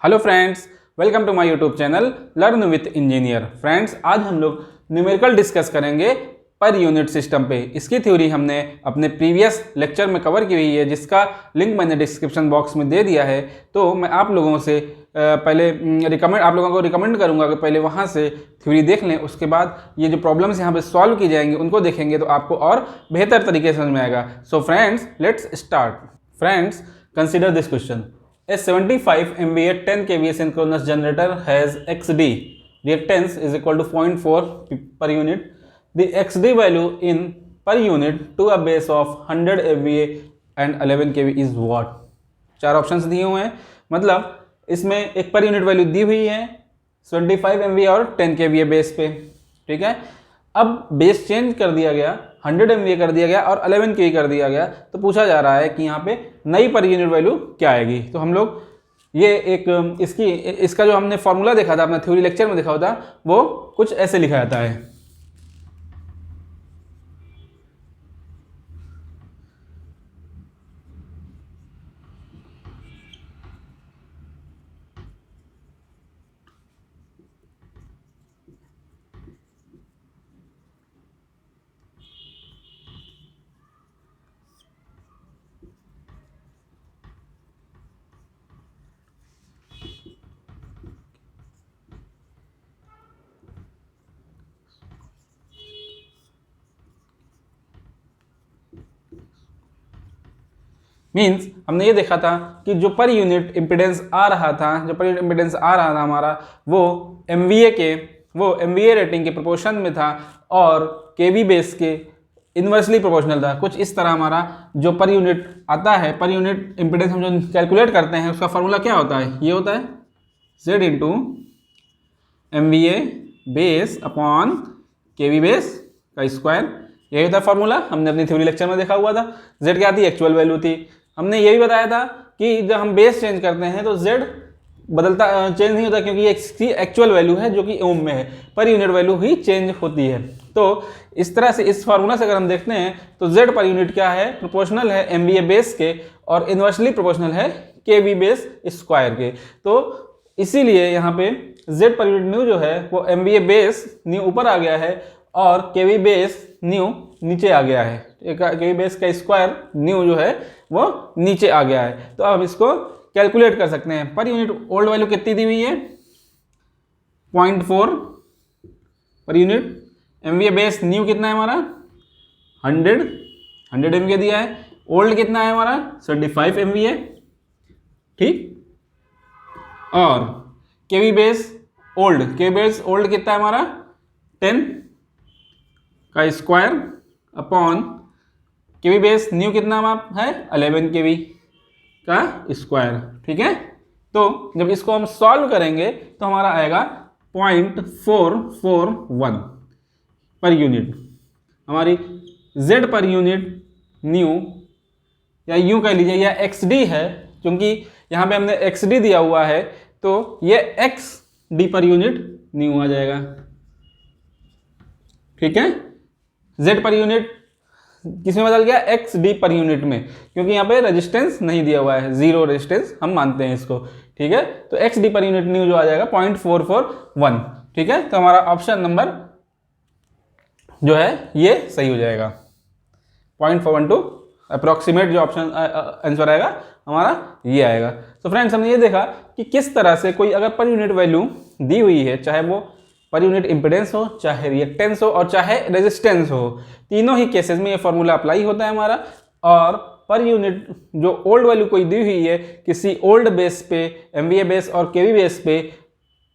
Hello friends, welcome to my YouTube channel learn with engineer. Friends, आज हम लोग numerical discuss करेंगे per unit system पे। इसकी थ्योरी हमने अपने प्रीवियस लेक्चर में कवर की हुई है, जिसका लिंक मैंने डिस्क्रिप्शन बॉक्स में दे दिया है। तो मैं आप लोगों से पहले आप लोगों को रिकमेंड करूंगा कि पहले वहां से थ्योरी देख लें, उसके बाद ये जो प्रॉब्लम्स यहाँ पे सॉल्व की जाएंगी उनको देखेंगे तो आपको और बेहतर तरीके से समझ में आएगा। So friends, let's start. Friends, consider this question. A 75 MVA 10 kVA synchronous generator has XD reactance is equal to 0.4 per unit. The XD value in per unit to a base of 100 MVA and 11 kV is what? चार options दिए हुए हैं, मतलब इसमें एक per unit value दी हुई है 75 MVA और 10 kVA बेस पे। ठीक है, अब बेस चेंज कर दिया गया, 100 MVA कर दिया गया और 11 kV कर दिया गया। तो पूछा जा रहा है कि यहाँ पे नई पर यूनिट वैल्यू क्या आएगी। तो हम लोग ये एक इसका जो हमने फॉर्मूला देखा था, अपना थ्योरी लेक्चर में देखा था, वो कुछ ऐसे लिखा जाता है। मीन्स हमने ये देखा था कि जो पर यूनिट इम्पिडेंस आ रहा था, हमारा वो एमवीए रेटिंग के प्रोपोर्शन में था और केवी बेस के इन्वर्सली प्रोपोर्शनल था। कुछ इस तरह हमारा जो पर यूनिट आता है, पर यूनिट इम्पिडेंस हम जो कैलकुलेट करते हैं उसका फॉर्मूला क्या होता है? ये होता है Z into MVA base upon KV base का स्क्वायर। यही होता है फॉर्मूला, हमने अपनी थ्योरी लेक्चर में देखा हुआ था। Z क्या थी? एक्चुअल वैल्यू थी। हमने ये भी बताया था कि जब हम बेस चेंज करते हैं तो Z चेंज नहीं होता, क्योंकि ये इसकी एक्चुअल वैल्यू है जो कि ओम में है, पर यूनिट वैल्यू ही चेंज होती है। तो इस तरह से इस फार्मूला से अगर हम देखते हैं तो Z पर यूनिट क्या है? प्रोपोर्शनल है MVA बेस के और इन्वर्सली प्रोपोर्शनल है KV बेस स्क्वायर के। तो इसीलिए यहाँ पे Z पर यूनिट न्यू जो है वो MVA बेस न्यू ऊपर आ गया है और KV बेस न्यू नीचे आ गया है। KV बेस का स्क्वायर न्यू जो है वो नीचे आ गया है। तो अब हम इसको कैलकुलेट कर सकते हैं। पर यूनिट ओल्ड वैल्यू कितनी दी हुई है? 0.4 per unit. MVA base new कितना है हमारा? 100 MVA दिया है। ओल्ड कितना है हमारा? 75 MVA। ठीक, और केवी बेस ओल्ड कितना है हमारा? 10 का square upon KV base new कितना है? 11 केवी का स्क्वायर। ठीक है, तो जब इसको हम सॉल्व करेंगे तो हमारा आएगा 0.441 पर यूनिट। हमारी Z पर यूनिट न्यू या यूं कह लीजिए या XD है, क्योंकि यहाँ पे हमने XD दिया हुआ है तो ये XD पर यूनिट न्यू आ जाएगा। ठीक है, Z पर यूनिट किसमें बदल गया? XD पर यूनिट में, क्योंकि यहाँ पे रेजिस्टेंस नहीं दिया हुआ है, जीरो रेजिस्टेंस हम मानते हैं इसको। ठीक है, तो XD पर यूनिट न्यू जो आ जाएगा 0.441। ठीक है, तो हमारा ऑप्शन नंबर जो है ये सही हो जाएगा। 0.412 अप्रोक्सीमेट जो ऑप्शन आंसर आएगा हमारा ये आएगा। तो फ्रेंड्स, हमने ये देखा कि किस तरह से कोई अगर पर यूनिट वैल्यू दी हुई है, चाहे वो पर यूनिट इम्पिडेंस हो, चाहे रिएक्टेंस हो और चाहे रेजिस्टेंस हो, तीनों ही केसेस में ये फॉर्मूला अप्लाई होता है हमारा। और पर यूनिट जो ओल्ड वैल्यू कोई दी हुई है किसी ओल्ड बेस पे, MVA बेस और KV बेस पे,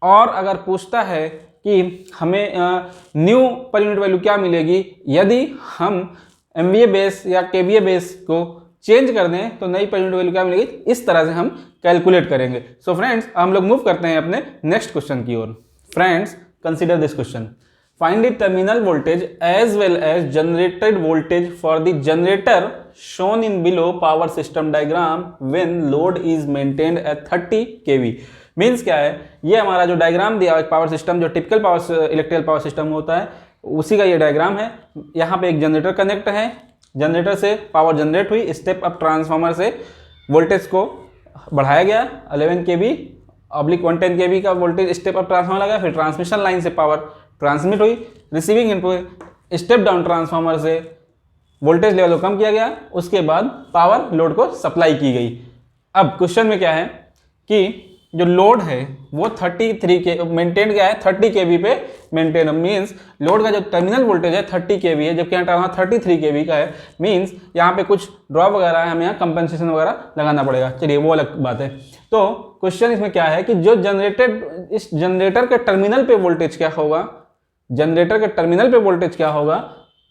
और अगर पूछता है कि हमें न्यू पर यूनिट वैल्यू क्या मिलेगी यदि हम MVA बेस या KVA बेस को चेंज कर दें, तो नई पर यूनिट वैल्यू क्या मिलेगी? इस तरह से हम कैलकुलेट करेंगे। सो फ्रेंड्स, हम लोग मूव करते हैं अपने नेक्स्ट क्वेश्चन की ओर। Friends, consider this question. Find the terminal voltage as well as generated voltage for the generator shown in below power system diagram when load is maintained at 30 kV. Means क्या है? ये हमारा जो diagram दिया है power system, जो typical electrical power system होता है, उसी का ये डायग्राम है। यहाँ पे एक जनरेटर कनेक्ट है, जनरेटर से पावर जनरेट हुई, स्टेप अप ट्रांसफार्मर से वोल्टेज को बढ़ाया गया 11 kV ऑब्लिक 110 kV का वोल्टेज स्टेप अप ट्रांसफार्मर लगा, फिर ट्रांसमिशन लाइन से पावर ट्रांसमिट हुई, receiving input step down transformer से वोल्टेज लेवल को कम किया गया, उसके बाद पावर लोड को सप्लाई की गई। अब क्वेश्चन में क्या है कि जो लोड है वो 33 के मेंटेन क्या है 30 kV पे मेंटेन, मींस लोड का जो टर्मिनल वोल्टेज है 30 kV है, जबकि यहाँ ट्रांसफार्मर 33 kV का है, मींस यहाँ पे कुछ ड्रॉप वगैरह है, हमें यहाँ कंपनसेशन वगैरह लगाना पड़ेगा। चलिए वो अलग बात है। तो क्वेश्चन इसमें क्या है कि जो जनरेटेड इस जनरेटर के टर्मिनल पे वोल्टेज क्या होगा, जनरेटर के टर्मिनल पे वोल्टेज क्या होगा,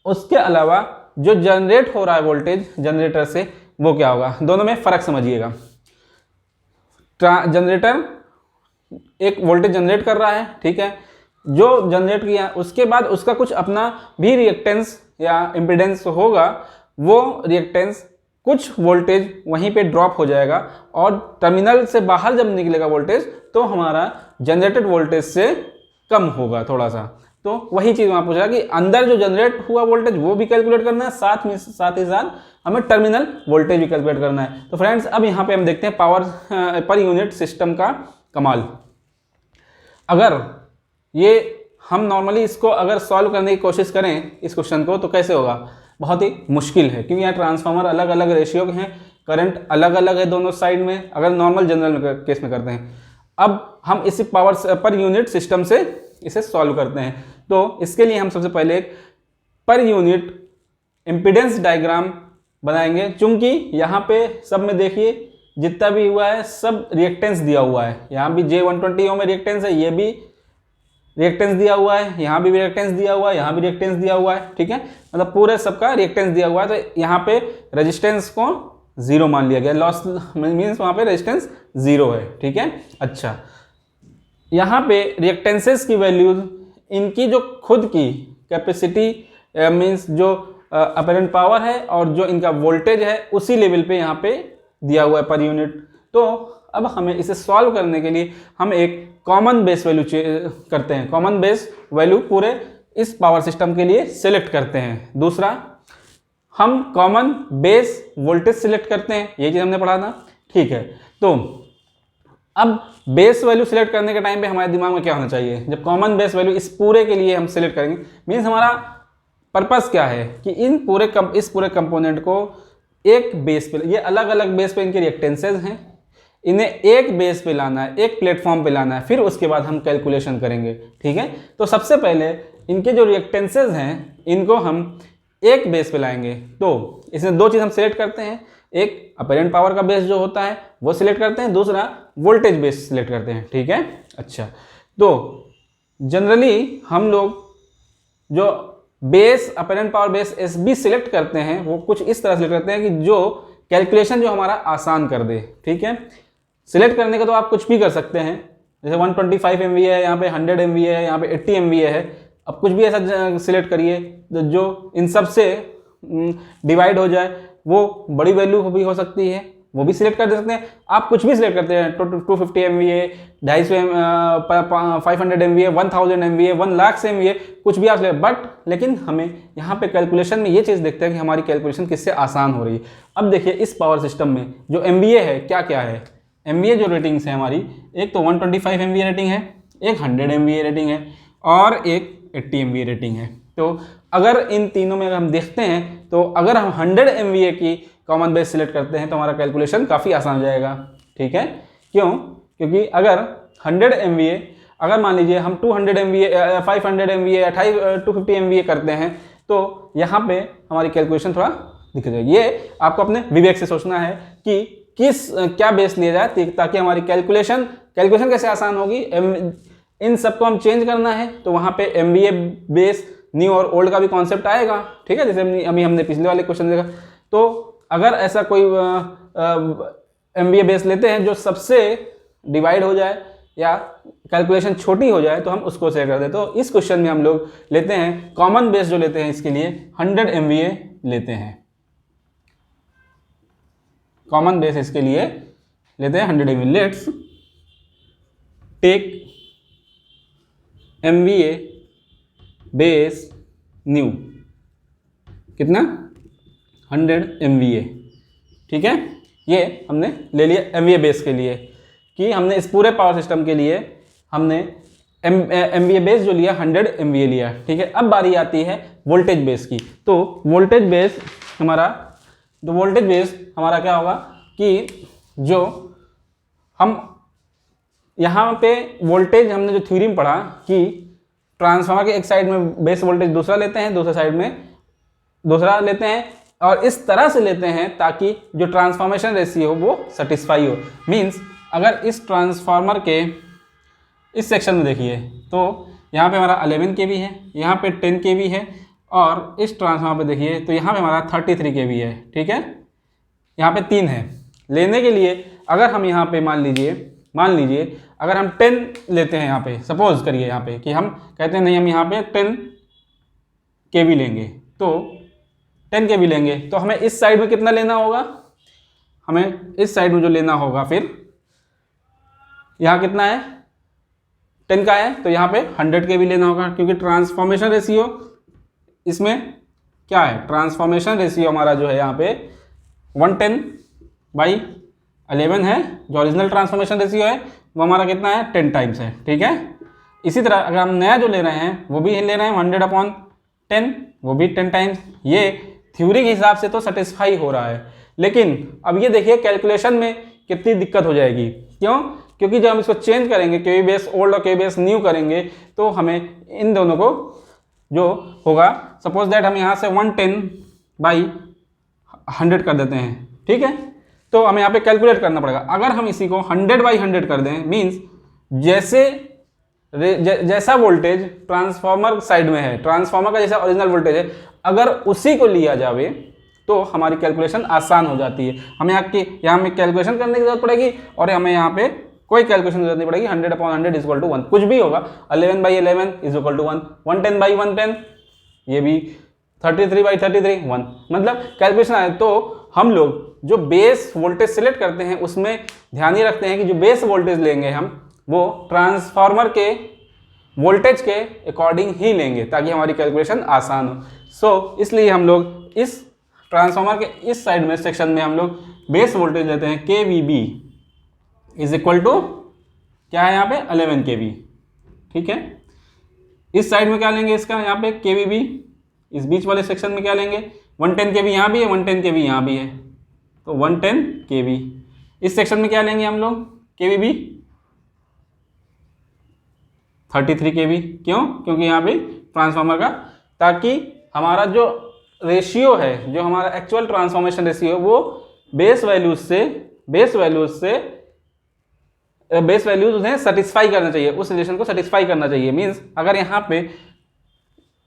उसके अलावा जो जनरेट हो रहा है वोल्टेज जनरेटर से वो क्या होगा, दोनों में फर्क समझिएगा। जनरेटर एक वोल्टेज जनरेट कर रहा है, ठीक है, जो जनरेट किया उसके बाद उसका कुछ अपना भी रिएक्टेंस या इम्पीडेंस होगा, वो रिएक्टेंस कुछ वोल्टेज वहीं पे ड्रॉप हो जाएगा और टर्मिनल से बाहर जब निकलेगा वोल्टेज तो हमारा जनरेटेड वोल्टेज से कम होगा थोड़ा सा। तो वही चीज़ वहाँ पूछ रहा कि अंदर जो जनरेट हुआ वोल्टेज वो भी कैलकुलेट करना है, साथ ही साथ हमें टर्मिनल वोल्टेज भी कैलकुलेट करना है। तो फ्रेंड्स अब यहाँ पे हम देखते हैं पावर पर यूनिट सिस्टम का कमाल। अगर ये हम नॉर्मली इसको अगर सॉल्व करने की कोशिश करें इस क्वेश्चन को तो कैसे होगा, बहुत ही मुश्किल है, क्योंकि यहाँ ट्रांसफार्मर अलग अलग रेशियो के हैं, करंट अलग अलग है दोनों साइड में, अगर नॉर्मल जनरल केस में करते हैं। अब हम इसी पावर पर यूनिट सिस्टम से इसे सॉल्व करते हैं। तो इसके लिए हम सबसे पहले एक पर यूनिट इम्पीडेंस डायग्राम बनाएंगे, चूंकि यहाँ पे सब में देखिए जितना भी हुआ है सब रिएक्टेंस दिया हुआ है, यहाँ भी J120 ओम में रिएक्टेंस है, ये भी रिएक्टेंस दिया हुआ है, यहाँ भी रिएक्टेंस दिया हुआ है, यहाँ भी रिएक्टेंस दिया हुआ है, ठीक है, मतलब पूरे सबका रिएक्टेंस दिया हुआ है। तो यहाँ पे रेजिस्टेंस को 0 मान लिया गया, लॉस मीन्स वहाँ पे रेजिस्टेंस 0 है, ठीक है। अच्छा, यहाँ पे रिएक्टेंसेस की वैल्यूज इनकी जो खुद की कैपेसिटी मीन्स जो अपरेंट पावर है और जो इनका वोल्टेज है उसी लेवल पे यहाँ पे दिया हुआ है पर यूनिट। तो अब हमें इसे सॉल्व करने के लिए हम एक कॉमन बेस वैल्यू करते हैं, कॉमन बेस वैल्यू पूरे इस पावर सिस्टम के लिए सिलेक्ट करते हैं। दूसरा, हम कॉमन बेस वोल्टेज सिलेक्ट करते हैं, ये चीज़ हमने पढ़ा था, ठीक है। तो अब बेस वैल्यू सिलेक्ट करने के टाइम पे हमारे दिमाग में क्या होना चाहिए, जब कॉमन बेस वैल्यू इस पूरे के लिए हम सिलेक्ट करेंगे, मीन्स हमारा पर्पस क्या है कि इस पूरे कंपोनेंट को एक बेस पे, ये अलग अलग बेस पे इनके रिएक्टेंसेज हैं, इन्हें एक बेस पे लाना है, एक प्लेटफॉर्म पे लाना है, फिर उसके बाद हम कैलकुलेशन करेंगे, ठीक है। तो सबसे पहले इनके जो रिएक्टेंसेज हैं इनको हम एक बेस पे लाएंगे। तो इसमें दो चीज़ हम सिलेक्ट करते हैं, एक अपरेंट पावर का बेस जो होता है वो सिलेक्ट करते हैं, दूसरा वोल्टेज बेस सिलेक्ट करते हैं, ठीक है। अच्छा, तो जनरली हम लोग जो base apparent power base SB select करते हैं वो कुछ इस तरह सिलेक्ट करते हैं कि जो कैलकुलेशन जो हमारा आसान कर दे, ठीक है। सिलेक्ट करने का तो आप कुछ भी कर सकते हैं, जैसे 125 MVA है, यहाँ पे 100 MVA है, यहाँ पे 80 MVA है, अब कुछ भी ऐसा सिलेक्ट करिए जो इन सब से डिवाइड हो जाए, वो बड़ी वैल्यू भी हो सकती है, वो भी सिलेक्ट कर दे सकते हैं। आप कुछ भी सिलेक्ट करते हैं, 250 MVA, 250 500 MVA, 1000 MVA, 1 lakh MVA, कुछ भी आप सिलेक्ट, बट लेकिन हमें यहाँ पे कैलकुलेशन में ये चीज़ देखते हैं कि हमारी कैलकुलेशन किससे आसान हो रही है। अब देखिए इस पावर सिस्टम में जो MVA है क्या क्या है, MVA जो रेटिंग्स है हमारी, एक तो 125 MVA रेटिंग है, एक 100 MVA रेटिंग है और एक 80 MVA रेटिंग है। तो अगर इन तीनों में अगर हम देखते हैं तो अगर हम 100 MVA की कॉमन बेस सिलेक्ट करते हैं तो हमारा कैलकुलेशन काफ़ी आसान हो जाएगा, ठीक है। क्यों? क्योंकि अगर 100 MVA, अगर मान लीजिए हम 200 MVA, 500 MVA, 250 MVA करते हैं तो यहाँ पे हमारी कैलकुलेशन थोड़ा दिक्कत है। ये आपको अपने विवेक से सोचना है कि क्या बेस लिया जाए ताकि हमारी कैलकुलेशन कैसे आसान होगी। इन सबको हम चेंज करना है तो वहाँ पे MVA बेस न्यू और ओल्ड का भी कॉन्सेप्ट आएगा, ठीक है, जैसे अभी हमने पिछले वाले क्वेश्चन देखा। तो अगर ऐसा कोई MVA बेस लेते हैं जो सबसे डिवाइड हो जाए या कैलकुलेशन छोटी हो जाए तो हम उसको सेलेक्ट कर दें। तो इस क्वेश्चन में हम लोग लेते हैं कॉमन बेस, जो लेते हैं इसके लिए 100 MVA लेते हैं, कॉमन बेस इसके लिए लेते हैं 100 MVA। Let's take MVA base new, कितना 100 MVA, ठीक है, ये हमने ले लिया MVA बेस के लिए। कि हमने इस पूरे पावर सिस्टम के लिए हमने MVA बेस जो लिया 100 MVA लिया, ठीक है। अब बारी आती है वोल्टेज बेस की। तो वोल्टेज बेस हमारा क्या होगा कि जो हम यहाँ पे वोल्टेज हमने जो थ्योरी में पढ़ा कि ट्रांसफार्मर के एक साइड में बेस वोल्टेज दूसरा लेते हैं, दूसरे साइड में दूसरा लेते हैं, और इस तरह से लेते हैं ताकि जो ट्रांसफॉर्मेशन रेशियो हो वो सेटिस्फाई हो। मींस अगर इस ट्रांसफार्मर के इस सेक्शन में देखिए तो यहाँ पे हमारा 11 kV है, यहाँ पे 10 kV है, और इस ट्रांसफार्मर पे देखिए तो यहाँ पे हमारा 33 kV है, ठीक है। यहाँ पे 3 है। लेने के लिए अगर हम यहाँ पे मान लीजिए अगर हम 10 लेते हैं, यहाँ पे सपोज करिए यहाँ पे कि हम कहते हैं नहीं हम यहाँ पे 10 kV लेंगे, तो 10 kV लेंगे तो हमें इस साइड में कितना लेना होगा, हमें इस साइड में जो लेना होगा, फिर यहाँ कितना है 10 का है तो यहाँ पे 100 kV लेना होगा, क्योंकि ट्रांसफॉर्मेशन रेशियो इसमें क्या है, ट्रांसफॉर्मेशन रेशियो हमारा जो है यहाँ पे 110/11 है। जो ओरिजिनल ट्रांसफॉर्मेशन रेशियो है वो हमारा कितना है 10 टाइम्स है, ठीक है। इसी तरह अगर हम नया जो ले रहे हैं वो भी ले रहे हैं 100/10, वो भी 10 टाइम्स। ये थ्योरी के हिसाब से तो सेटिस्फाई हो रहा है, लेकिन अब ये देखिए कैलकुलेशन में कितनी दिक्कत हो जाएगी। क्यों? क्योंकि जब हम इसको चेंज करेंगे, केवी बेस ओल्ड और केवी बेस न्यू करेंगे, तो हमें इन दोनों को जो होगा, सपोज दैट हम यहाँ से 110/100 कर देते हैं, ठीक है। तो हमें यहाँ पे कैलकुलेट करना पड़ेगा। अगर हम इसी को 100/100 कर दें, मीन्स जैसा वोल्टेज ट्रांसफार्मर साइड में है, ट्रांसफार्मर का जैसा ओरिजिनल वोल्टेज है, अगर उसी को लिया जावे तो हमारी कैलकुलेशन आसान हो जाती है। हमें यहाँ में कैलकुलेशन करने की जरूरत पड़ेगी, और हमें यहाँ पे कोई कैलकुलेशन जरूरत नहीं पड़ेगी। 100/100 = 1, कुछ भी होगा। 11/11 = 1, 110/110, ये भी 33/33 1, मतलब कैलकुलेशन आए। तो हम लोग जो बेस वोल्टेज सिलेक्ट करते हैं उसमें ध्यान ये रखते हैं कि जो बेस वोल्टेज लेंगे हम वो ट्रांसफार्मर के वोल्टेज के अकॉर्डिंग ही लेंगे, ताकि हमारी कैलकुलेशन आसान हो। सो इसलिए हम लोग इस ट्रांसफार्मर के इस साइड में सेक्शन में हम लोग बेस वोल्टेज लेते हैं KVB = क्या है यहाँ पे 11 kV, ठीक है। इस साइड में क्या लेंगे इसका, यहाँ पे KVB, इस बीच वाले सेक्शन में क्या लेंगे 110 kV यहाँ भी है, 110 kV यहाँ भी है, तो 110 kV। इस सेक्शन में क्या लेंगे हम लोग KVB 33 kV। क्यों? क्योंकि यहाँ पे ट्रांसफार्मर का, ताकि हमारा जो रेशियो है, जो हमारा एक्चुअल ट्रांसफॉर्मेशन रेशियो, वो बेस वैल्यूज उन्हें सेटिस्फाई करना चाहिए, उस रिलेशन को सेटिस्फाई करना चाहिए। मींस अगर यहाँ पे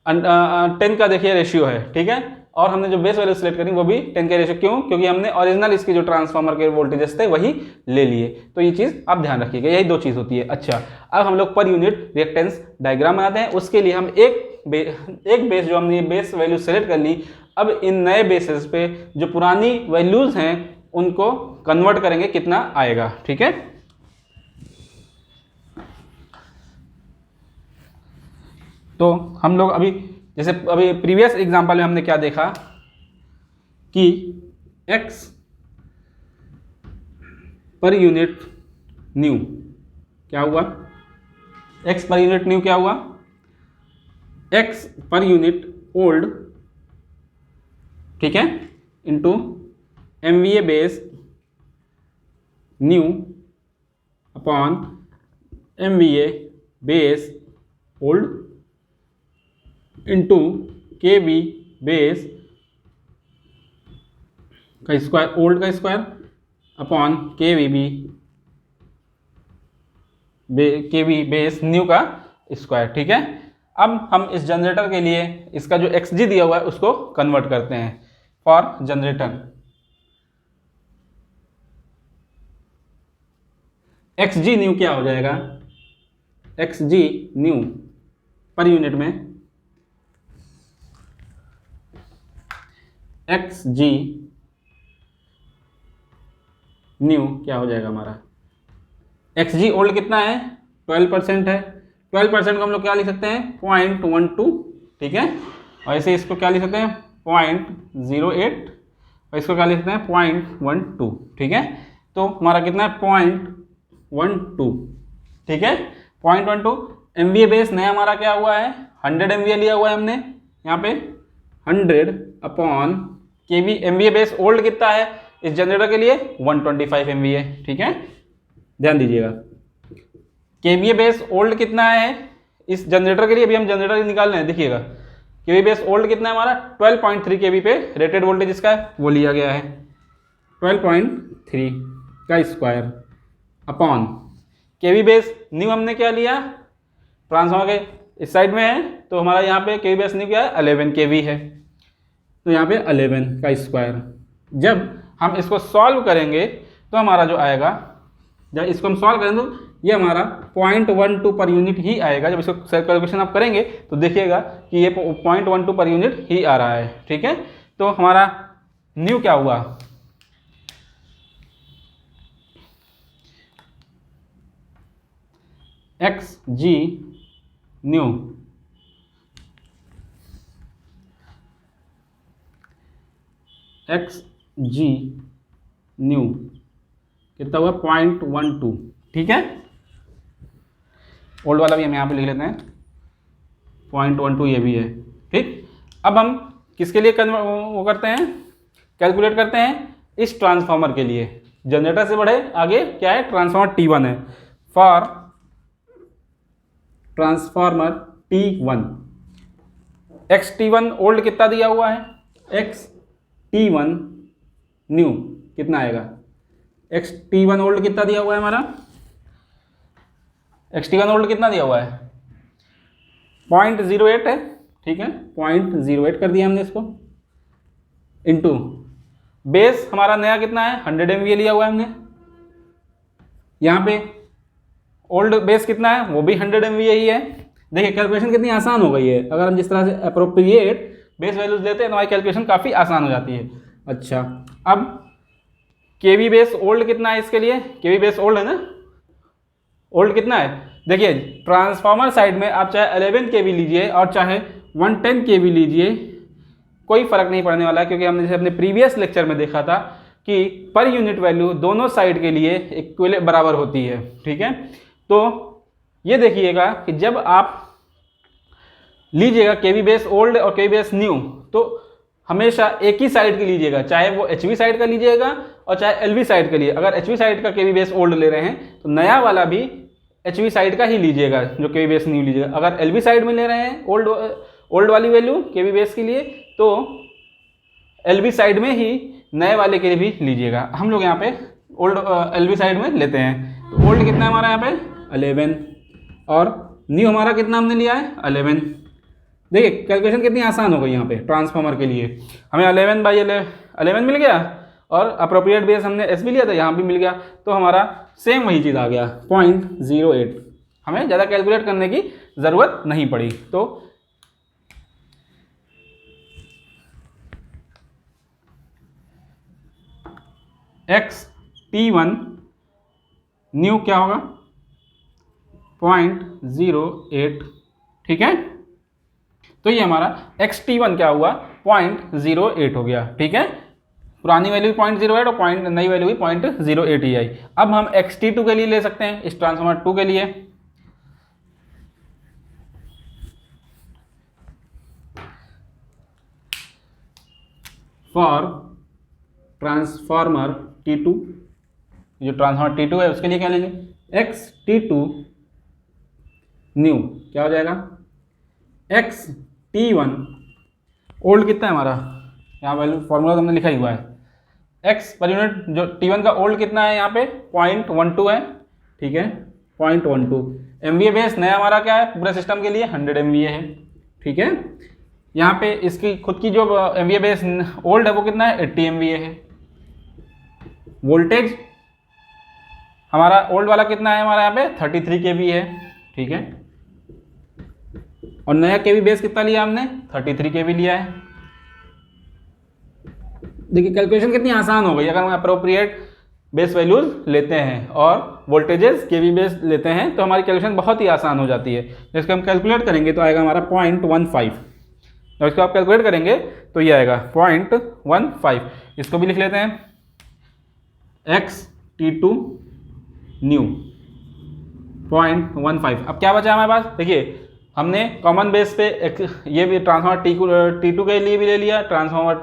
10 का देखिए रेशियो है, ठीक है, और हमने जो बेस वैल्यू सिलेक्ट करी वो भी 10 का रेशियो। क्यों? क्योंकि हमने ओरिजिनल इसकी जो ट्रांसफार्मर के वोल्टेजेस थे वही ले लिए। तो ये चीज़ आप ध्यान रखिएगा, यही 2 चीज़ होती है। अच्छा, अब हम लोग पर यूनिट रिएक्टेंस डायग्राम बनाते हैं। उसके लिए हम एक बेस जो हमने बेस वैल्यू सेलेक्ट कर ली, अब इन नए बेसिस पे जो पुरानी वैल्यूज हैं उनको कन्वर्ट करेंगे, कितना आएगा, ठीक है। तो हम लोग अभी जैसे अभी प्रीवियस एग्जांपल में हमने क्या देखा कि x पर यूनिट न्यू क्या हुआ, x पर यूनिट न्यू क्या हुआ, x पर यूनिट ओल्ड, ठीक है, into MVA base new upon MVA base old into KV base का स्क्वायर, ओल्ड का square upon KV base new का स्क्वायर, ठीक है। अब हम इस जनरेटर के लिए इसका जो XG दिया हुआ है उसको कन्वर्ट करते हैं फॉर जनरेटर। XG न्यू क्या हो जाएगा, XG न्यू पर यूनिट में XG न्यू क्या हो जाएगा हमारा, XG ओल्ड कितना है 12% है, 12% को हम लोग क्या लिख सकते हैं 0.12, ठीक है। और ऐसे इसको क्या लिख सकते हैं 0.08, और इसको क्या लिख सकते हैं 0.12, ठीक है। तो हमारा कितना है 0.12, ठीक है, 0.12 MVA बेस नया हमारा क्या हुआ है, 100 MVA लिया हुआ है हमने यहाँ पे 100 अपॉन केवी। MVA बेस ओल्ड कितना है इस जनरेटर के लिए, 125 MVA, ठीक है, ध्यान दीजिएगा। केवीए बेस ओल्ड कितना है इस जनरेटर के लिए, अभी हम जनरेटर निकाल रहे हैं, देखिएगा केवी बेस ओल्ड कितना है हमारा, 12.3 केवी पे रेटेड वोल्टेज इसका है वो लिया गया है, 12.3 का square upon KV base new हमने क्या लिया, ट्रांसफार्मर के इस साइड में है तो हमारा यहाँ पे केवी बेस न्यू क्या है, 11 केवी है, तो यहाँ पे 11 का स्क्वायर। जब हम इसको सॉल्व करेंगे तो हमारा जो आएगा, जब इसको हम सॉल्व करेंगे तो ये हमारा 0.12 पर यूनिट ही आएगा। जब इसको कैलकुलेशन आप करेंगे तो देखिएगा कि ये 0.12 पर यूनिट ही आ रहा है, ठीक है। तो हमारा न्यू क्या हुआ, एक्स जी न्यू एक्स जी न्यू कितना हुआ, 0.12, ठीक है। ओल्ड वाला भी हम यहाँ पे लिख लेते हैं 0.12, ये भी है, ठीक। अब हम किसके लिए वो करते हैं, कैलकुलेट करते हैं इस ट्रांसफार्मर के लिए। जनरेटर से बढ़े आगे क्या है, ट्रांसफार्मर T1 है, for transformer T1 XT1 old कितना दिया हुआ है, XT1 न्यू कितना आएगा, XT1 ओल्ड कितना दिया हुआ है हमारा, XT1 ओल्ड कितना दिया हुआ है 0.08 है, ठीक है, 0.08 कर दिया हमने इसको, इनटू बेस हमारा नया कितना है 100 MVA लिया हुआ है हमने, यहाँ पे ओल्ड बेस कितना है वो भी 100 MVA ही है। देखिए कैलकुलेशन कितनी आसान हो गई है, अगर हम जिस तरह से अप्रोप्रिएट बेस वैल्यूज देते हैं तो हमारी कैलकुलेशन काफ़ी आसान हो जाती है। अच्छा, अब केवी बेस ओल्ड कितना है इसके लिए, केवी बेस ओल्ड है ना, ओल्ड कितना है, देखिए ट्रांसफार्मर साइड में आप चाहे 11 केवी लीजिए और चाहे 110 केवी लीजिए, कोई फर्क नहीं पड़ने वाला है, क्योंकि हमने जैसे अपने प्रीवियस लेक्चर में देखा था कि पर यूनिट वैल्यू दोनों साइड के लिए इक्वल बराबर होती है, ठीक है। तो ये देखिएगा कि जब आप लीजिएगा केवी बेस ओल्ड और केवी बेस न्यू तो हमेशा एक ही साइड की लीजिएगा, चाहे वो एचवी साइड का लीजिएगा और चाहे एलवी साइड के लिए। अगर एचवी साइड का केवी बेस ओल्ड ले रहे हैं तो नया वाला भी एचवी साइड का ही लीजिएगा जो केवी बेस न्यू लीजिएगा। अगर एलवी साइड में ले रहे हैं ओल्ड वाली वैल्यू केवी बेस के लिए तो एलवी साइड में ही नए वाले के लिए भी लीजिएगा। हम लोग यहाँ पे ओल्ड एलवी साइड में लेते हैं। तो ओल्ड कितना है हमारा यहाँ पे 11 और न्यू हमारा कितना हमने लिया है 11। देखिए कैलकुलेशन कितनी आसान हो गई यहाँ पे ट्रांसफार्मर के लिए। हमें 11/11 मिल गया और अप्रोप्रिएट बेस हमने एस भी लिया था, यहाँ भी मिल गया, तो हमारा सेम वही चीज़ आ गया 0.08। हमें ज़्यादा कैलकुलेट करने की ज़रूरत नहीं पड़ी। तो XT1 न्यू क्या होगा 0.08, ठीक है। तो ये हमारा XT1 क्या हुआ 0.08 हो गया, ठीक है। पुरानी वैल्यू 0.08 और नई वैल्यू भी 0.08 ही आई। अब हम XT2 के लिए ले सकते हैं, इस ट्रांसफार्मर 2 के लिए। फॉर ट्रांसफार्मर T2, जो ट्रांसफार्मर T2 है उसके लिए क्या लेंगे XT2 न्यू क्या हो जाएगा XT1 ओल्ड कितना है हमारा, यहाँ वैल्यू फॉर्मूला तो हमने लिखा ही हुआ है। X पर यूनिट जो T1 का ओल्ड कितना है यहाँ पे 0.12 है, ठीक है 0.12। MVA बेस नया हमारा क्या है पूरे सिस्टम के लिए 100 MVA है, ठीक है। यहाँ पे इसकी खुद की जो MVA बेस ओल्ड है वो कितना है 80 MVA है। वोल्टेज हमारा ओल्ड वाला कितना है हमारा यहाँ पे 33 kV है, ठीक है। और नया केवी बेस कितना लिया हमने 33 kV लिया है। देखिए कैलकुलेशन कितनी आसान हो गई अगर हम अप्रोप्रिएट बेस वैल्यूज लेते हैं और वोल्टेजेस केवी बेस लेते हैं तो हमारी कैलकुलेशन बहुत ही आसान हो जाती है। जिसको हम कैलकुलेट करेंगे तो आएगा हमारा 0.15। और इसको आप कैलकुलेट करेंगे तो ये आएगा 0.15। इसको भी लिख लेते हैं XT2 न्यू 0.15। अब क्या बचा हमारे पास, देखिए हमने कॉमन बेस पे ये भी ट्रांसफार्मर T2 के लिए भी ले लिया, ट्रांसफार्मर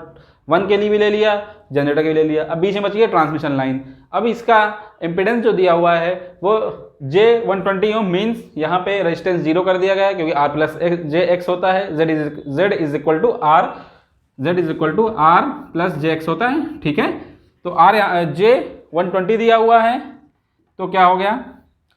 1 के लिए भी ले लिया, जनरेटर के लिए ले लिया। अब बीच में बची है ट्रांसमिशन लाइन। अब इसका इम्पिडेंस जो दिया हुआ है वो J120 ओम, मीन्स यहाँ पे रेजिस्टेंस 0 कर दिया गया है क्योंकि R प्लस JX होता है, Z is equal to R plus JX होता है, ठीक है। तो J120 दिया हुआ है तो क्या हो गया,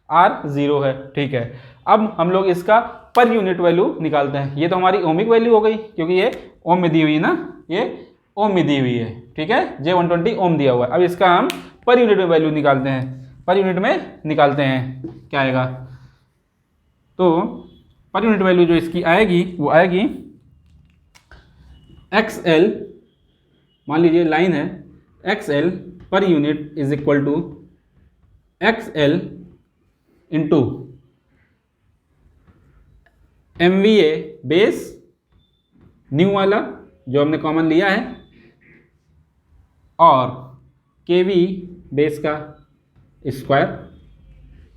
R 0 है, ठीक है। अब हम लोग इसका पर यूनिट वैल्यू निकालते हैं। ये तो हमारी ओमिक वैल्यू हो गई क्योंकि ये ओम में दी हुई है ना, ये ओम में दी हुई है, ठीक है। J120 ओम दिया हुआ है। अब इसका हम पर यूनिट में वैल्यू निकालते हैं, पर यूनिट में निकालते हैं क्या आएगा। तो पर यूनिट वैल्यू जो इसकी आएगी वो आएगी XL, मान लीजिए लाइन है, XL पर unit is equal to XL into MVA base new वाला जो हमने कॉमन लिया है, और KV बेस का स्क्वायर।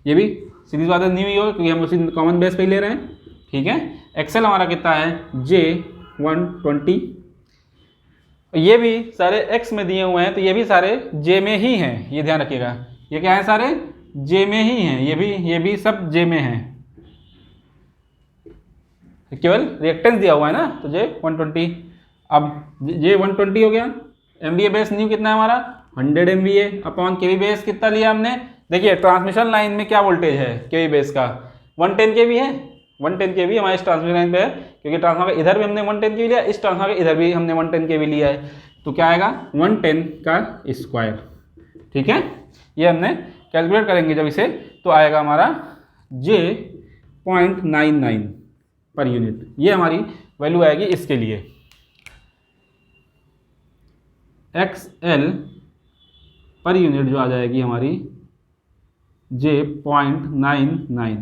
ये भी सीरीज वाला न्यू ही होगा क्योंकि हम उसी कॉमन बेस पे ही ले रहे हैं, ठीक है। एक्सेल हमारा कितना है, J120। ये भी सारे X में दिए हुए हैं तो ये भी सारे J में ही हैं, ये ध्यान रखिएगा। ये क्या है, सारे J में ही हैं, ये भी सब J में हैं, केवल रिएक्टेंस दिया हुआ है ना, तो J120। अब J120 हो गया। MVA बेस न्यू कितना है हमारा, 100 MVA अपॉन KV बेस कितना लिया हमने। देखिए ट्रांसमिशन लाइन में क्या वोल्टेज है KV बेस का, 110 kV है, 110 kV हमारे इस ट्रांसमिशन लाइन पे है क्योंकि ट्रांसफार्मर इधर भी हमने 110 kV लिया, इस ट्रांसफार्मर इधर भी हमने 110 kV लिया है। तो क्या आएगा, 110 का स्क्वायर, ठीक है। ये हमने कैलकुलेट करेंगे जब इसे, तो आएगा हमारा J0.99 पर यूनिट। ये हमारी वैल्यू आएगी इसके लिए। XL पर यूनिट जो आ जाएगी हमारी J0.99,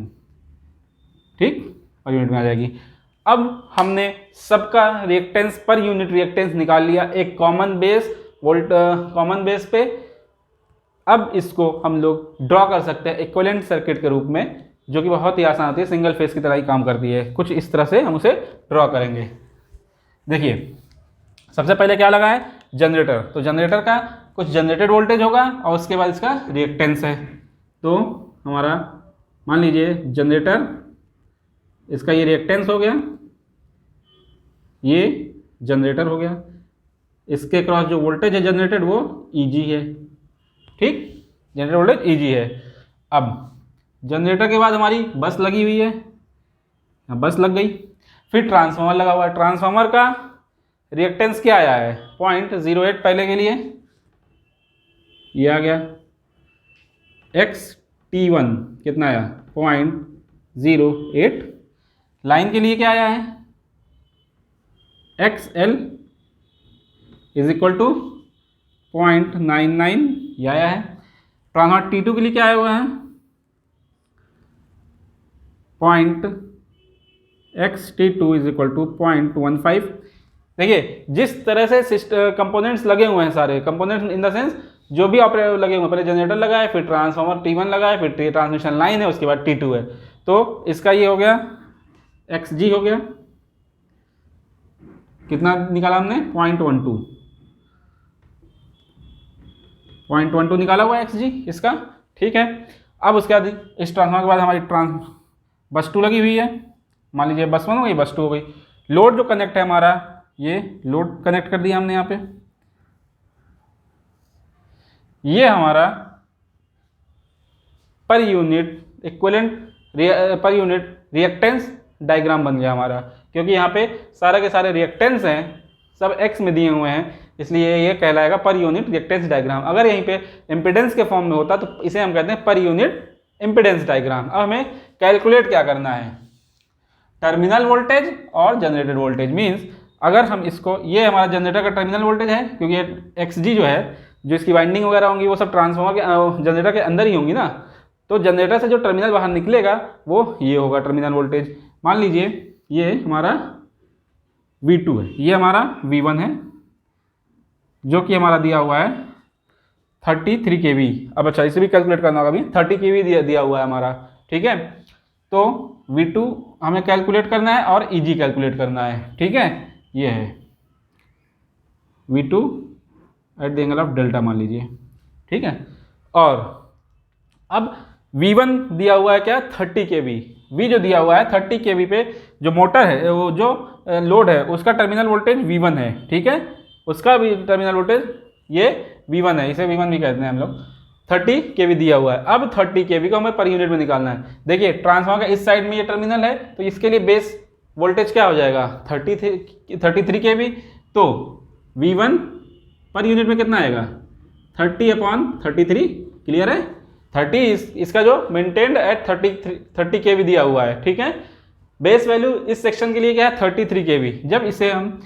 ठीक, पर यूनिट में आ जाएगी। अब हमने सबका रिएक्टेंस पर यूनिट रिएक्टेंस निकाल लिया एक कॉमन बेस पे। अब इसको हम लोग ड्रॉ कर सकते हैं इक्विवेलेंट सर्किट के रूप में, जो कि बहुत ही आसान होती है, सिंगल फेस की तरह ही काम करती है। कुछ इस तरह से हम उसे ड्रॉ करेंगे। देखिए सबसे पहले क्या लगा है, जनरेटर। तो जनरेटर का कुछ जनरेटेड वोल्टेज होगा और उसके बाद इसका रिएक्टेंस है। तो हमारा मान लीजिए जनरेटर, इसका ये रिएक्टेंस हो गया, ये जनरेटर हो गया, इसके क्रॉस जो वोल्टेज है जनरेटेड वो Eg है, ठीक, जनरेटर वोल्टेज Eg है। अब जनरेटर के बाद हमारी बस लगी हुई है, बस लग गई, फिर ट्रांसफार्मर लगा हुआ है। ट्रांसफार्मर का रिएक्टेंस क्या आया है, 0.08 पहले के लिए, ये आ गया। XT1 कितना आया, 0.08। लाइन के लिए क्या आया है, XL इज इक्वल टू 0.99, ये आया है। ट्रांसफार्मर T2 के लिए क्या आया हुआ है, XT2 इज इक्वल टू 0.15। देखिए जिस तरह से कंपोनेंट्स लगे हुए हैं, सारे कंपोनेंट्स इन द सेंस जो भी ऑपरेटर लगे हुए हैं, पहले जनरेटर लगा है, फिर ट्रांसफार्मर T1 लगा है, फिर ट्रांसमिशन लाइन है, उसके बाद T2 है। तो इसका ये हो गया XG हो गया, कितना निकाला हमने, 0.12 निकाला हुआ XG इसका, ठीक है। अब उसके बाद इस ट्रांसफार्मर के बाद हमारी बस 2 लगी हुई है, मान लीजिए बस 1 हो गई, बस 2 हो गई। लोड जो कनेक्ट है हमारा, ये लोड कनेक्ट कर दिया हमने यहाँ पे। ये हमारा per unit equivalent per unit reactance diagram बन गया हमारा, क्योंकि यहाँ पे सारे के सारे रिएक्टेंस हैं, सब X में दिए हुए हैं, इसलिए ये कहलाएगा पर यूनिट रिएक्टेंस डायग्राम। अगर यहीं पे इम्पिडेंस के फॉर्म में होता तो इसे हम कहते हैं पर यूनिट इम्पिडेंस डायग्राम। अब हमें कैलकुलेट क्या करना है, टर्मिनल वोल्टेज और जनरेटेड वोल्टेज। मीन्स अगर हम इसको, ये हमारा जनरेटर का टर्मिनल वोल्टेज है क्योंकि XG जो है, जो इसकी वाइंडिंग वगैरह होंगी वो सब ट्रांसफार्मर के जनरेटर के अंदर ही होंगी ना, तो जनरेटर से जो टर्मिनल बाहर निकलेगा वो ये होगा टर्मिनल वोल्टेज। मान लीजिए ये हमारा V2 है, ये हमारा V1 है, जो कि हमारा दिया हुआ है 33 kV। अब अच्छा इसे भी कैलकुलेट करना होगा, अभी 30 kV दिया हुआ है हमारा, ठीक है। तो V2 हमें कैलकुलेट करना है और EG कैलकुलेट करना है, ठीक है। ये है V2 eight the angle of delta मान लीजिए, ठीक है। और अब V1 दिया हुआ है क्या, 30 kV। V जो दिया हुआ है 30 kV पे जो मोटर है, वो जो लोड है उसका टर्मिनल वोल्टेज V1 है, ठीक है। उसका भी टर्मिनल वोल्टेज ये V1 है, इसे V1 भी कहते हैं हम लोग। 30 kV दिया हुआ है। अब 30 kV को हमें पर यूनिट में निकालना है। देखिए ट्रांसफार्मर का इस साइड में ये टर्मिनल है, तो इसके लिए बेस वोल्टेज क्या हो जाएगा, 33 kV। तो V1 पर यूनिट में कितना आएगा, 30/33। क्लियर है। 30 इसका जो मेंटेन्ड एट 30 kV दिया हुआ है, ठीक है। बेस वैल्यू इस सेक्शन के लिए क्या है, 33 kV। जब इसे हम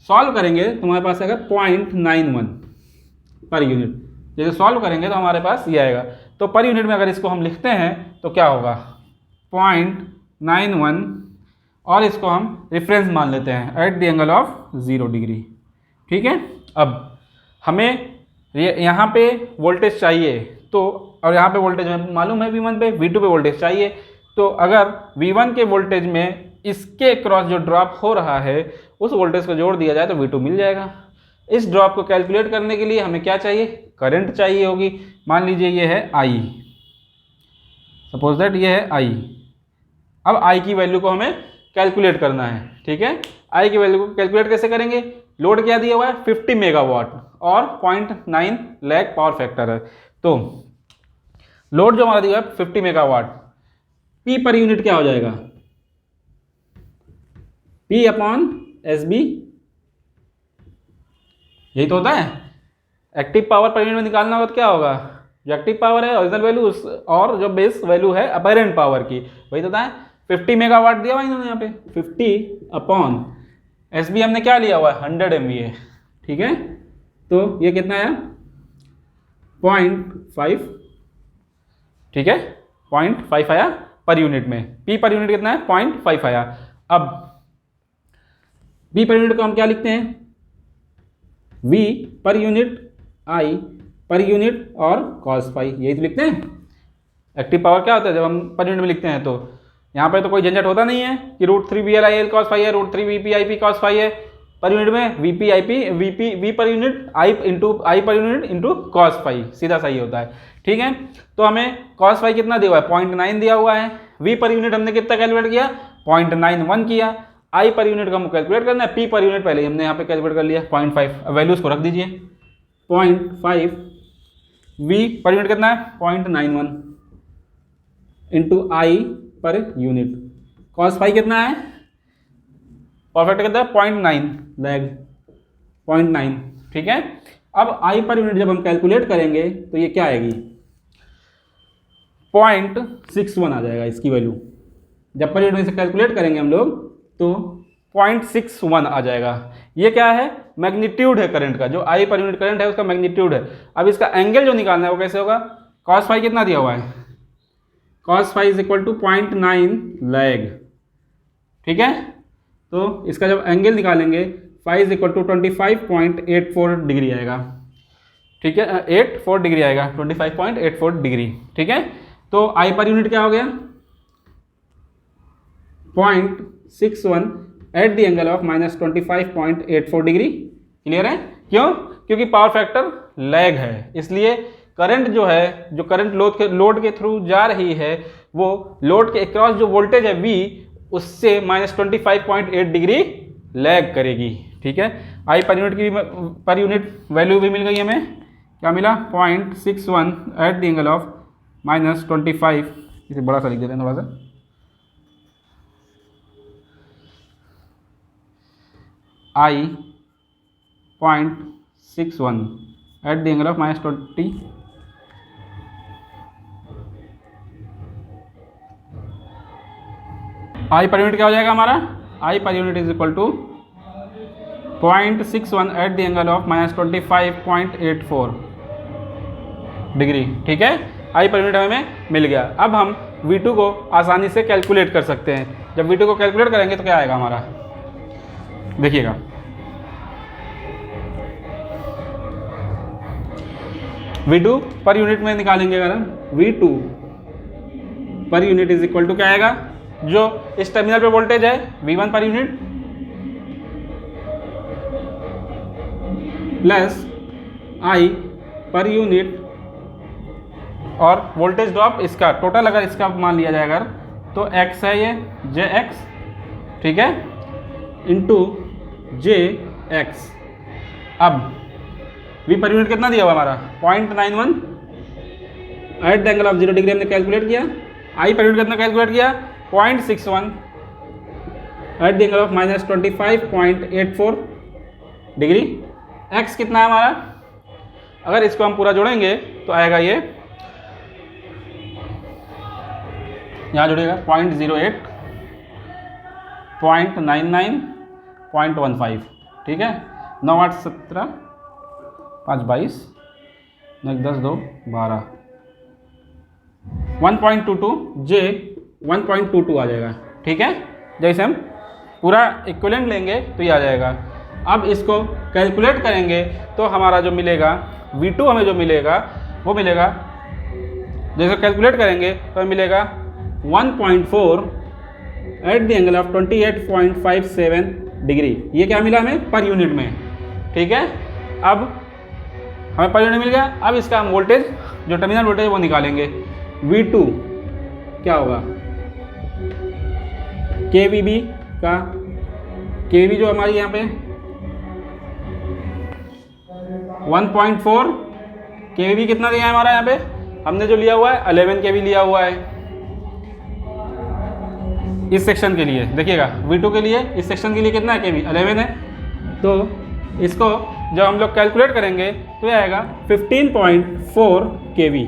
सॉल्व करेंगे तो हमारे पास आएगा 0.91 पर यूनिट। जैसे सॉल्व करेंगे तो हमारे पास ये आएगा। तो पर यूनिट में अगर इसको हम लिखते हैं तो क्या होगा, 0.91, और इसको हम रेफरेंस मान लेते हैं eight the angle of 0 degree, ठीक है। अब हमें यहाँ पे वोल्टेज चाहिए, तो और यहाँ पे वोल्टेज मालूम है V1 पे, V2 पे वोल्टेज चाहिए। तो अगर V1 के वोल्टेज में इसके क्रॉस जो ड्रॉप हो रहा है उस वोल्टेज को जोड़ दिया जाए तो V2 मिल जाएगा। इस ड्रॉप को कैलकुलेट करने के लिए हमें क्या चाहिए, करंट चाहिए होगी। मान लीजिए ये है I, सपोज दैट ये है I। अब I की वैल्यू को हमें कैलकुलेट करना है, ठीक है। I की वैल्यू को कैलकुलेट कैसे करेंगे, लोड क्या दिया हुआ है, 50 मेगावाट और 0.9 लैग पावर फैक्टर है। तो लोड जो हमारा दिया है 50 मेगावाट, P पर यूनिट क्या हो जाएगा, P/SB, यही तो होता है। एक्टिव पावर पर यूनिट में निकालना होगा तो क्या होगा, जो एक्टिव पावर है ओरिजिनल वैल्यू और जो बेस वैल्यू है अपरेंट पावर की, वही तो होता है। 50 मेगावाट दिया हुआ इन्होंने यहाँ पे, 50/SB हमने क्या लिया हुआ है, 100 MVA, ठीक है। तो ये कितना आया, 0.5, ठीक है, 0.5 आया पर यूनिट में। P पर यूनिट कितना है, 0.5 आया। अब B पर यूनिट को हम क्या लिखते हैं, V पर यूनिट, I पर यूनिट और cos फाई, यही तो लिखते हैं। एक्टिव पावर क्या होता है जब हम पर यूनिट में लिखते हैं, तो यहाँ पे तो कोई झंझट होता नहीं है कि √3VLIL cos फाई है, √3VPIP cos फाई है। पर यूनिट में V पर यूनिट I पर यूनिट इंटू cos फाई, सीधा सही होता है, ठीक है। तो हमें cos फाई कितना दिया हुआ है, 0.9 दिया हुआ है। V पर यूनिट हमने कितना कैलकुलेट किया, 0.91 किया। I पर यूनिट का हमको कैलकुलेट करना है, P पर यूनिट पहले हमने यहाँ पे कैलकुलेट कर लिया 0.5। वैल्यूज को रख दीजिए, 0.5, V पर यूनिट कितना है 0.91 इंटू I पर यूनिट, cos फाई कितना है, परफेक्ट कितना है 0.9 लैग 0.9, ठीक है। अब I पर यूनिट जब हम कैलकुलेट करेंगे तो ये क्या आएगी, 0.61 आ जाएगा इसकी वैल्यू। जब पर यूनिट में से कैलकुलेट करेंगे हम लोग तो 0.61 आ जाएगा। ये क्या है, मैग्नीट्यूड है करंट का, जो I पर यूनिट करंट है उसका मैग्नीट्यूड है। अब इसका एंगल जो निकालना है वो कैसे होगा, cos फाई कितना दिया हुआ है, cos phi is equal to 0.9 lag, ठीक है। तो इसका जब एंगल निकालेंगे phi is equal to 25.84 degree आएगा, ठीक है, 84 डिग्री आएगा, 25.84 डिग्री, ठीक है। तो I पर यूनिट क्या हो गया, 0.61 at the angle of -25.84 degree. Clear है, क्यों, क्योंकि पावर फैक्टर लैग है, इसलिए करंट जो है, जो करंट लोड के थ्रू जा रही है वो लोड के अक्रॉस जो वोल्टेज है V उससे -25.8 डिग्री लैग करेगी, ठीक है। I पर यूनिट की पर यूनिट वैल्यू भी मिल गई हमें, क्या मिला, 0.61 एट द एंगल ऑफ -25, इसे बड़ा सा लिख देते हैं थोड़ा सा, I 0.61 at the angle of -20, I पर यूनिट क्या हो जाएगा हमारा, I पर unit is equal to 0.61 at the angle of -25.84 degree, ठीक है। I पर यूनिट हमें मिल गया। अब हम V2 को आसानी से कैलकुलेट कर सकते हैं। जब V2 को कैलकुलेट करेंगे तो क्या आएगा हमारा, देखिएगा, V2 पर यूनिट में निकालेंगे अगर हम V2 पर यूनिट इज इक्वल टू क्या आएगा, जो इस टर्मिनल पे वोल्टेज है V1 per unit plus I per unit और वोल्टेज ड्रॉप इसका टोटल अगर इसका मान लिया जाएगा तो x है ये jx, ठीक है, इंटू jx। अब V पर यूनिट कितना दिया हुआ हमारा 0.91 eight the angle of 0 degree हमने कैलकुलेट किया। I पर यूनिट कितना कैलकुलेट किया 0.61 at the angle of -25.84 degree. x कितना है हमारा, अगर इसको हम पूरा जोड़ेंगे तो आएगा ये, यहाँ जोड़ेगा 0.08 0.99 0.15, ठीक है। 9 8 17 5 22 9 10 2 12 1.22 j 1.22 आ जाएगा, ठीक है। जैसे हम पूरा इक्विवेलेंट लेंगे तो ये आ जाएगा। अब इसको कैलकुलेट करेंगे तो हमारा जो मिलेगा V2 हमें जो मिलेगा वो मिलेगा, जैसे कैलकुलेट करेंगे तो हमें मिलेगा 1.4 eight the angle of 28.57 degree. ये क्या मिला हमें पर यूनिट में, ठीक है। अब हमें पर यूनिट मिल गया। अब इसका हम वोल्टेज जो टर्मिनल वोल्टेज वो निकालेंगे। V2 क्या होगा KVB का, KVB जो हमारी यहाँ पे 1.4 KVB कितना दिया है हमारा, यहाँ पे हमने जो लिया हुआ है 11 kV लिया हुआ है इस सेक्शन के लिए। देखिएगा V2 के लिए इस सेक्शन के लिए कितना है kV 11 है। तो इसको जब हम लोग कैलकुलेट करेंगे तो ये आएगा 15.4 kV।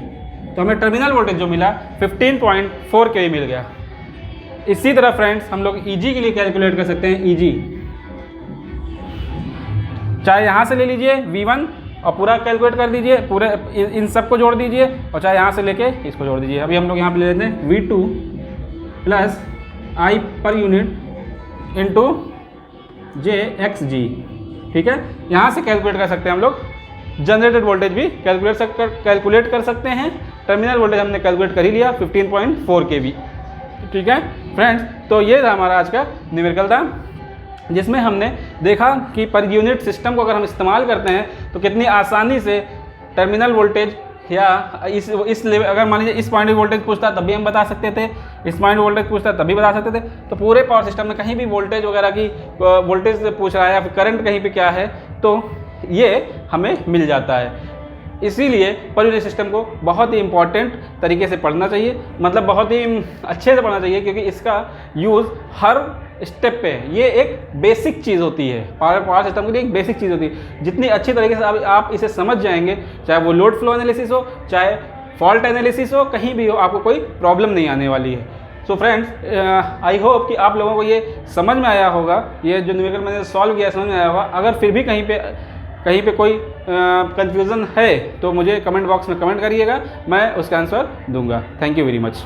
तो हमें टर्मिनल वोल्टेज जो मिला 15.4 kV मिल गया। इसी तरह फ्रेंड्स हम लोग EG के लिए कैलकुलेट कर सकते हैं। EG चाहे यहाँ से ले लीजिए V1 और पूरा कैलकुलेट कर दीजिए, पूरे इन सबको जोड़ दीजिए, और चाहे यहाँ से लेके इसको जोड़ दीजिए। अभी हम लोग यहाँ पे ले लेते हैं V2 प्लस I पर यूनिट इंटू jxg, ठीक है। यहाँ से कैलकुलेट कर सकते हैं हम लोग। जनरेटेड वोल्टेज भी कैलकुलेट कर सकते हैं। टर्मिनल वोल्टेज हमने कैलकुलेट कर ही लिया 15.4 kV, ठीक है फ्रेंड्स। तो ये था हमारा आज का न्यूमेरिकल था, जिसमें हमने देखा कि पर यूनिट सिस्टम को अगर हम इस्तेमाल करते हैं तो कितनी आसानी से टर्मिनल वोल्टेज या इस लेवल, अगर मान लीजिए इस पॉइंट वोल्टेज पूछता तभी हम बता सकते थे, इस पॉइंट वोल्टेज पूछता तभी बता सकते थे। तो पूरे पावर सिस्टम में कहीं भी वोल्टेज वगैरह की वोल्टेज पूछ रहा है या फिर करंट कहीं पे क्या है तो ये हमें मिल जाता है। इसीलिए पर यूनिट सिस्टम को बहुत ही इम्पॉर्टेंट तरीके से पढ़ना चाहिए, मतलब बहुत ही अच्छे से पढ़ना चाहिए, क्योंकि इसका यूज़ हर स्टेप पे ये एक बेसिक चीज़ होती है। पावर सिस्टम के लिए एक बेसिक चीज़ होती है। जितनी अच्छी तरीके से आप इसे समझ जाएंगे, चाहे वो लोड फ्लो एनालिसिस हो, चाहे फॉल्ट एनालिसिस हो, कहीं भी हो, आपको कोई प्रॉब्लम नहीं आने वाली है। सो फ्रेंड्स आई होप कि आप लोगों को ये समझ में आया होगा, ये जो न्यूमेरिकल मैंने सॉल्व किया समझ में आया होगा। अगर फिर भी कहीं पे कोई कंफ्यूजन है तो मुझे कमेंट बॉक्स में कमेंट करिएगा, मैं उसका आंसर दूंगा। Thank you very much.